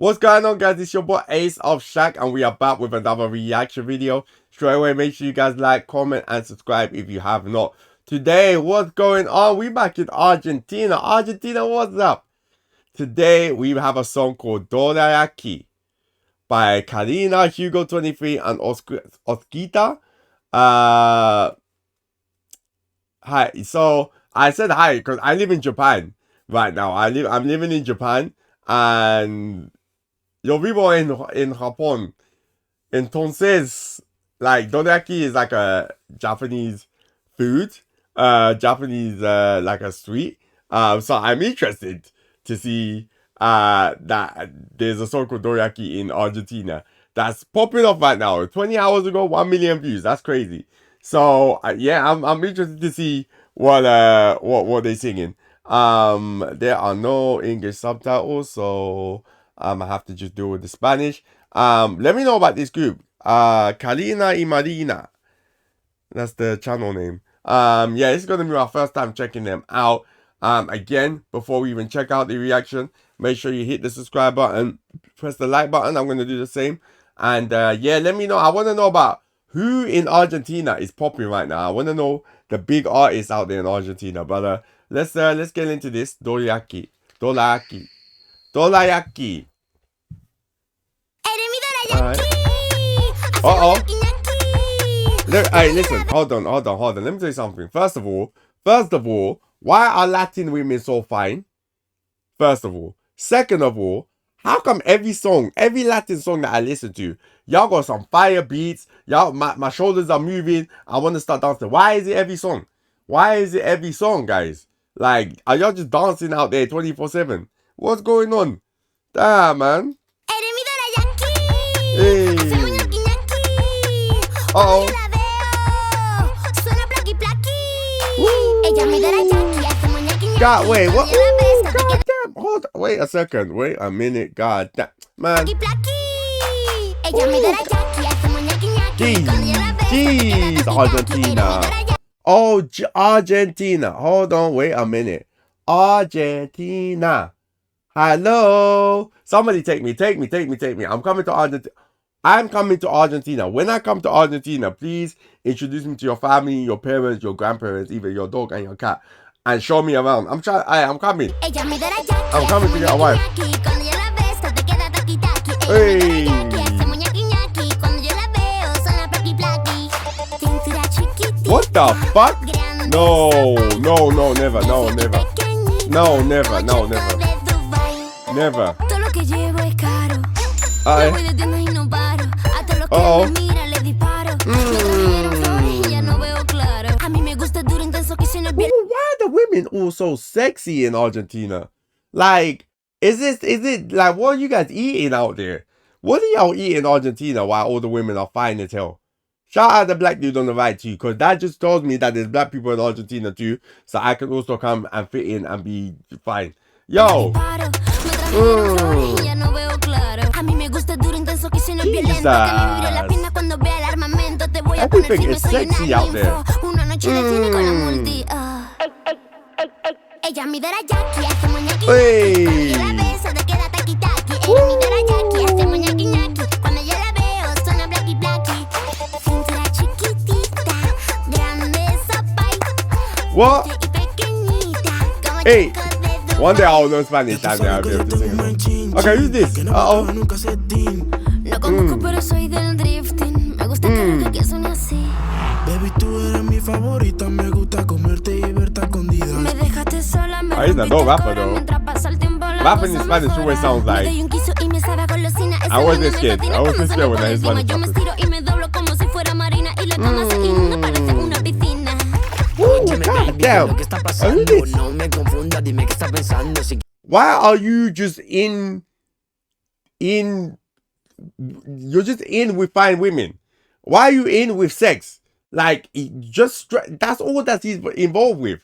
What's going on, guys? It's your boy Ace of Shaq, and we are back with another reaction video. Straight away, make sure you guys like, comment, and subscribe if you have not. Today, what's going on? We back in Argentina. Argentina, what's up? Today, we have a song called DORAYAKI by Karina, Hugo23, and Osquitar. Hi. So I said hi because I live in Japan right now. I'm living in Japan, and yo vivo en Japón. Entonces, like, dorayaki is like a Japanese food, Japanese like a sweet. So I'm interested to see that there's a song called dorayaki in Argentina that's popping off right now. 20 hours ago, 1 million views. That's crazy. So yeah, I'm interested to see what they're singing. There are no English subtitles, so I have to just deal with the Spanish. Let me know about this group. Karina y Marina. That's the channel name. Yeah, this is gonna be my first time checking them out. Again, before we even check out the reaction, make sure you hit the subscribe button, press the like button. I'm gonna do the same. And yeah, let me know. I wanna know about who in Argentina is popping right now. I wanna know the big artists out there in Argentina. But let's get into this. Dorayaki. Dorayaki. Dorayaki. Alright. Hey, listen. Hold on. Let me tell you something. First of all, why are Latin women so fine? First of all. Second of all, how come every Latin song that I listen to, y'all got some fire beats, y'all, my shoulders are moving, I want to start dancing. Why is it every song? Why is it every song, guys? Like, are y'all just dancing out there 24/7? What's going on? Damn, man. Hey. Uh-oh. God, wait, what? Ooh, God damn. Hold on. Wait a second. Wait a minute. God damn. Man. Jeez, Argentina. Oh, Argentina. Hold on. Wait a minute. Argentina. Hello. Somebody take me. I'm coming to Argentina. When I come to Argentina, please introduce me to your family, your parents, your grandparents, even your dog and your cat, and show me around. I'm coming. I'm coming to get a wife. Hey. What the fuck? No, never. Never. Uh-oh. Why are the women all so sexy in Argentina? Like, is it like, what are you guys eating out there? What are y'all eating in Argentina while all the women are fine as hell? Shout out the black dude on the right too, because that just tells me that there's black people in Argentina too, so I can also come and fit in and be fine. Yo. Jesus. Everything is sexy out there. Hey. What? Hey. One day I'll learn Spanish and I'll be able to sing it. Okay, who's this? Uh-oh. Oh, he's a dope rapper though. Rapping in Spanish always sounds like... I was this kid when I heard Spanish rappers. God damn. Why are you just you're just in with fine women? Why are you in with sex? Like, just that's all that he's involved with.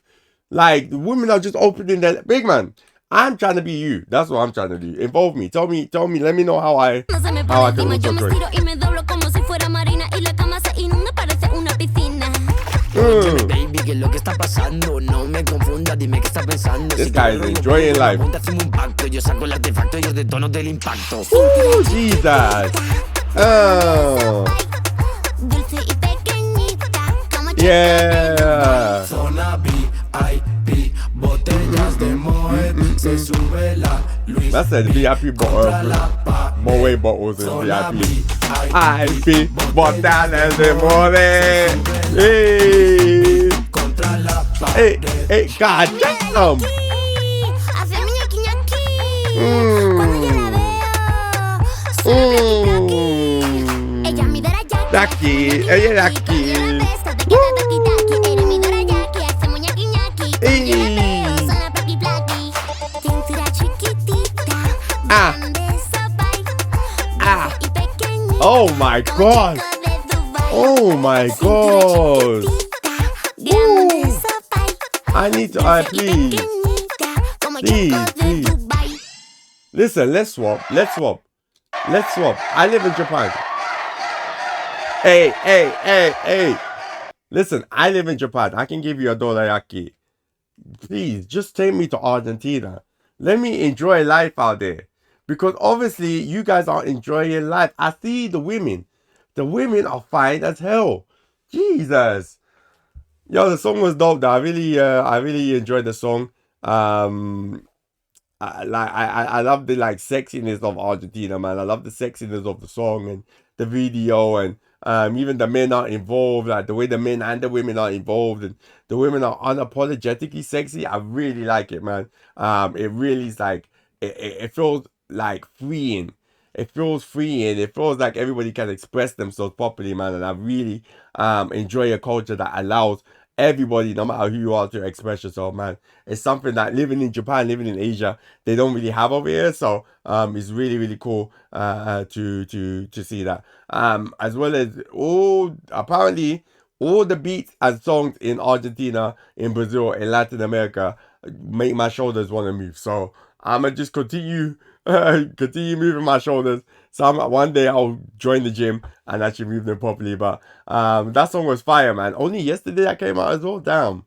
Like, the women are just opening their big man. I'm trying to be you. That's what I'm trying to do. Involve me. Tell me. Let me know how I can also great. ¿Qué es lo que está pasando? No me confunda, dime qué estás pensando. This guy is enjoying life. Yo saco el artefacto y os detono del impacto. Jesus. Oh. Yeah. Zona VIP, botellas de Moet, se sube la Luis. That's a VIP Moe bottles in VIP. IP bottles de Moe. Hey. Hey, hey, god damn. Jackie, ella es Jackie. Oh my god. Oh my god. Ooh. I need to, please. Please. Listen, let's swap. I live in Japan. Hey. Listen, I live in Japan. I can give you a dorayaki. Please, just take me to Argentina. Let me enjoy life out there. Because obviously, you guys are enjoying life. I see the women. The women are fine as hell. Jesus. Yo, the song was dope though. I really enjoyed the song. I love the like sexiness of Argentina, man. I love the sexiness of the song and the video, and even the men are involved, like the way the men and the women are involved, and the women are unapologetically sexy. I really like it, man. It really is like it feels like freeing. It feels freeing. It feels like everybody can express themselves properly, man. And I really enjoy a culture that allows everybody, no matter who you are, to express yourself, man. It's something that living in Japan, living in Asia, they don't really have over here. So it's really cool to see that. As well as apparently all the beats and songs in Argentina, in Brazil, in Latin America make my shoulders want to move. So I'm gonna just continue moving my shoulders. So one day I'll join the gym and actually move them properly. But that song was fire, man. Only yesterday that came out as well. Damn.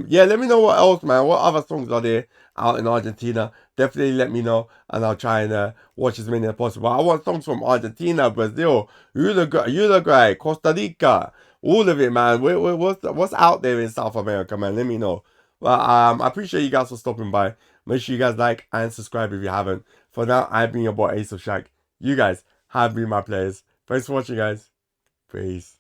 Yeah, let me know what else, man. What other songs are there out in Argentina? Definitely let me know, and I'll try and watch as many as possible. I want songs from Argentina, Brazil, Uruguay, Costa Rica, all of it, man. What's out there in South America, man? Let me know. Well, I appreciate you guys for stopping by. Make sure you guys like and subscribe if you haven't. For now, I've been your boy Ace of Shaq. You guys have been my players. Thanks for watching, guys. Peace.